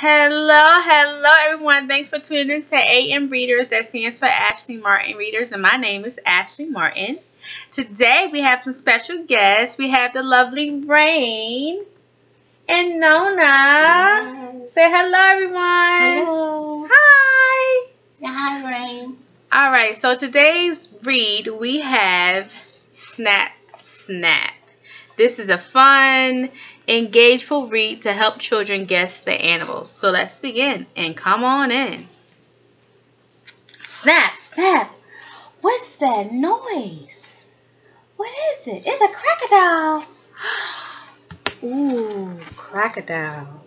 Hello everyone. Thanks for tuning in to AMReaders. That stands for Ashley Martin Readers, and my name is Ashley Martin. Today we have some special guests. We have the lovely Rain and Nona. Yes. Say hello, everyone. Hello. Hi. Say hi, Rain. All right. So today's read we have Snap Snap. This is a fun, engageful read to help children guess the animals. So let's begin and come on in. Snap, snap. What's that noise? What is it? It's a crocodile. Ooh, crocodile.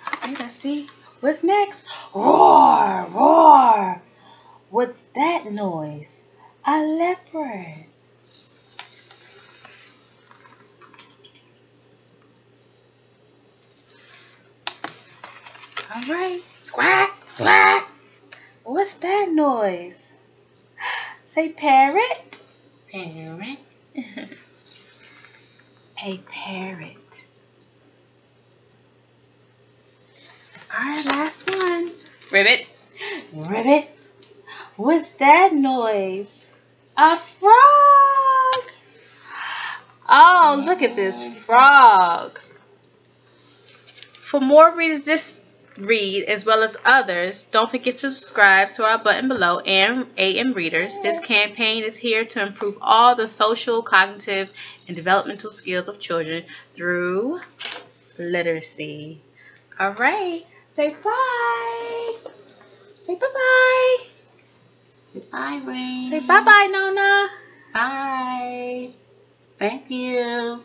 Alright, let's see. What's next? Roar, roar. What's that noise? A leopard. Alright. Squawk, squawk. What's that noise? Say parrot. Parrot. A parrot. Alright, last one. Ribbit. Ribbit. What's that noise? A frog. Oh, look at this frog. For more readers this read as well as others, don't forget to subscribe to our button below and AMReaders. This campaign is here to improve all the social, cognitive, and developmental skills of children through literacy. All right, say bye. Say bye-bye. Bye, Rain. Say bye-bye, Nona. Bye. Thank you.